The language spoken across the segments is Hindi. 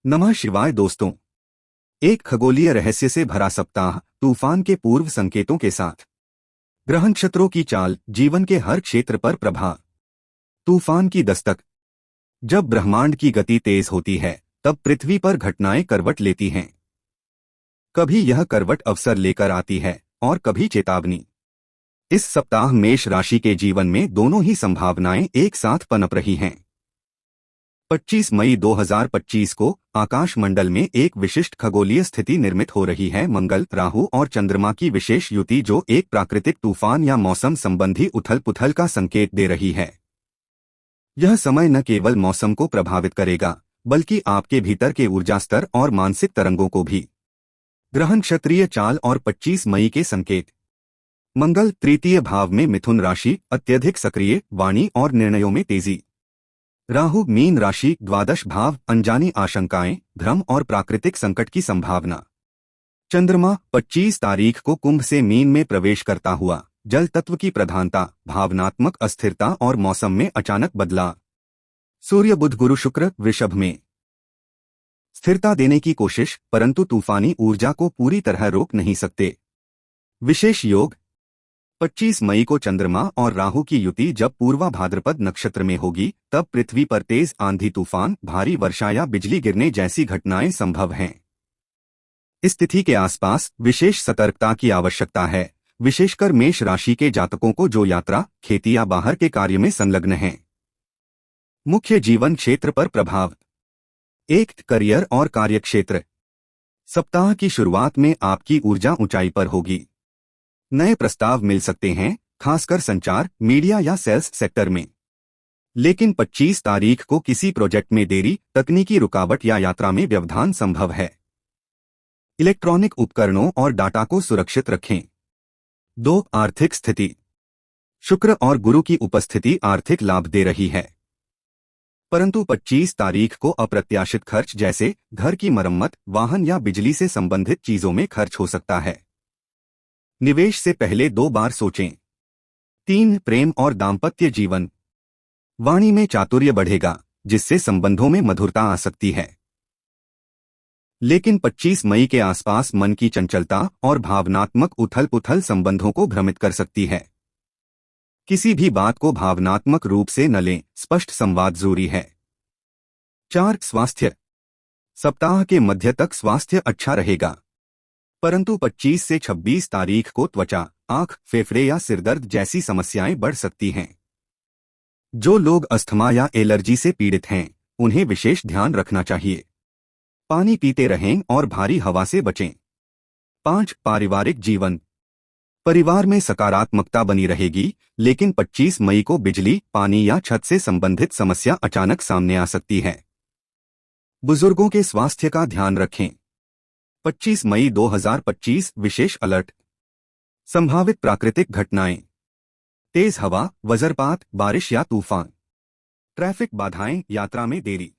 नमः शिवाय दोस्तों। एक खगोलीय रहस्य से भरा सप्ताह, तूफान के पूर्व संकेतों के साथ। ग्रह नक्षत्रों की चाल, जीवन के हर क्षेत्र पर प्रभाव। तूफान की दस्तक। जब ब्रह्मांड की गति तेज होती है तब पृथ्वी पर घटनाएं करवट लेती हैं। कभी यह करवट अवसर लेकर आती है और कभी चेतावनी। इस सप्ताह मेष राशि के जीवन में दोनों ही संभावनाएं एक साथ पनप रही हैं। 25 मई 2025 को आकाश मंडल में एक विशिष्ट खगोलीय स्थिति निर्मित हो रही है। मंगल, राहु और चंद्रमा की विशेष युति जो एक प्राकृतिक तूफान या मौसम संबंधी उथल-पुथल का संकेत दे रही है। यह समय न केवल मौसम को प्रभावित करेगा बल्कि आपके भीतर के ऊर्जा स्तर और मानसिक तरंगों को भी। ग्रह नक्षत्रीय चाल और 25 मई के संकेत। मंगल तृतीय भाव में मिथुन राशि, अत्यधिक सक्रिय, वाणी और निर्णयों में तेजी। राहु मीन राशि, द्वादश भाव, अनजानी आशंकाएं, भ्रम और प्राकृतिक संकट की संभावना। चंद्रमा 25 तारीख को कुंभ से मीन में प्रवेश करता हुआ, जल तत्व की प्रधानता, भावनात्मक अस्थिरता और मौसम में अचानक बदलाव। सूर्य बुध गुरु शुक्र वृषभ में स्थिरता देने की कोशिश, परंतु तूफानी ऊर्जा को पूरी तरह रोक नहीं सकते। विशेष योग। 25 मई को चंद्रमा और राहु की युति जब पूर्वा भाद्रपद नक्षत्र में होगी तब पृथ्वी पर तेज आंधी, तूफान, भारी वर्षा या बिजली गिरने जैसी घटनाएं संभव हैं। इस तिथि के आसपास विशेष सतर्कता की आवश्यकता है, विशेषकर मेष राशि के जातकों को जो यात्रा, खेती या बाहर के कार्य में संलग्न हैं। मुख्य जीवन क्षेत्र पर प्रभाव। 1. करियर और कार्यक्षेत्र। सप्ताह की शुरुआत में आपकी ऊर्जा ऊंचाई पर होगी। नए प्रस्ताव मिल सकते हैं, खासकर संचार, मीडिया या सेल्स सेक्टर में। लेकिन 25 तारीख को किसी प्रोजेक्ट में देरी, तकनीकी रुकावट या यात्रा में व्यवधान संभव है। इलेक्ट्रॉनिक उपकरणों और डाटा को सुरक्षित रखें। 2. आर्थिक स्थिति। शुक्र और गुरु की उपस्थिति आर्थिक लाभ दे रही है, परंतु 25 तारीख को अप्रत्याशित खर्च जैसे घर की मरम्मत, वाहन या बिजली से संबंधित चीजों में खर्च हो सकता है। निवेश से पहले 2 बार सोचें। 3. प्रेम और दाम्पत्य जीवन। वाणी में चातुर्य बढ़ेगा, जिससे संबंधों में मधुरता आ सकती है। लेकिन 25 मई के आसपास मन की चंचलता और भावनात्मक उथल-पुथल संबंधों को भ्रमित कर सकती है। किसी भी बात को भावनात्मक रूप से न लें, स्पष्ट संवाद जरूरी है। 4. स्वास्थ्य। सप्ताह के मध्य तक स्वास्थ्य अच्छा रहेगा, परंतु 25 से 26 तारीख को त्वचा, आंख, फेफड़े या सिरदर्द जैसी समस्याएं बढ़ सकती हैं। जो लोग अस्थमा या एलर्जी से पीड़ित हैं, उन्हें विशेष ध्यान रखना चाहिए। पानी पीते रहें और भारी हवा से बचें। 5. पारिवारिक जीवन। परिवार में सकारात्मकता बनी रहेगी, लेकिन 25 मई को बिजली, पानी या छत से संबंधित समस्या अचानक सामने आ सकती है। बुजुर्गों के स्वास्थ्य का ध्यान रखें। 25 मई 2025 विशेष अलर्ट। संभावित प्राकृतिक घटनाएं। तेज हवा, वज्रपात, बारिश या तूफान। ट्रैफिक बाधाएं, यात्रा में देरी।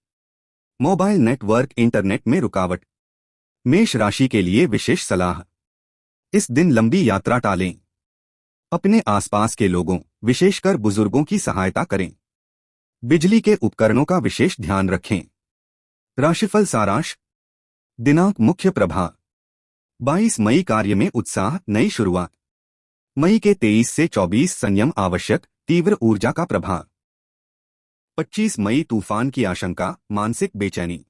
मोबाइल नेटवर्क, इंटरनेट में रुकावट। मेष राशि के लिए विशेष सलाह। इस दिन लंबी यात्रा टालें। अपने आसपास के लोगों, विशेषकर बुजुर्गों की सहायता करें। बिजली के उपकरणों का विशेष ध्यान रखें। राशिफल सारांश। दिनांक, मुख्य प्रभाव। 22 मई कार्य में उत्साह, नई शुरुआत। मई के 23 से 24 संयम आवश्यक, तीव्र ऊर्जा का प्रभाव। 25 मई तूफान की आशंका, मानसिक बेचैनी।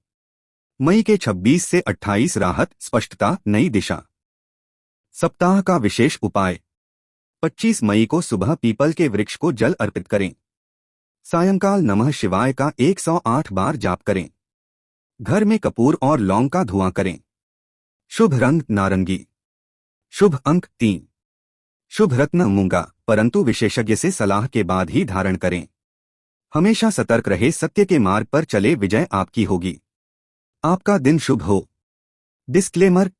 मई के 26 से 28 राहत, स्पष्टता, नई दिशा। सप्ताह का विशेष उपाय। 25 मई को सुबह पीपल के वृक्ष को जल अर्पित करें। सायंकाल नमः शिवाय का 108 बार जाप करें। घर में कपूर और लौंग का धुआं करें। शुभ रंग नारंगी। शुभ अंक 3। शुभ रत्न मूंगा, परंतु विशेषज्ञ से सलाह के बाद ही धारण करें। हमेशा सतर्क रहे, सत्य के मार्ग पर चले, विजय आपकी होगी। आपका दिन शुभ हो। डिस्क्लेमर।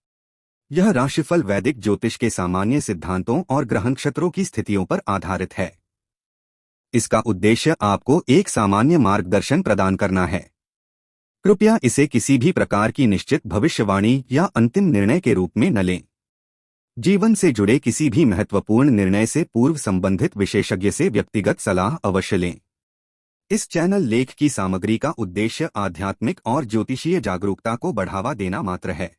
यह राशिफल वैदिक ज्योतिष के सामान्य सिद्धांतों और ग्रह नक्षत्रों की स्थितियों पर आधारित है। इसका उद्देश्य आपको एक सामान्य मार्गदर्शन प्रदान करना है। कृपया इसे किसी भी प्रकार की निश्चित भविष्यवाणी या अंतिम निर्णय के रूप में न लें। जीवन से जुड़े किसी भी महत्वपूर्ण निर्णय से पूर्व संबंधित विशेषज्ञ से व्यक्तिगत सलाह अवश्य लें। इस चैनल लेख की सामग्री का उद्देश्य आध्यात्मिक और ज्योतिषीय जागरूकता को बढ़ावा देना मात्र है।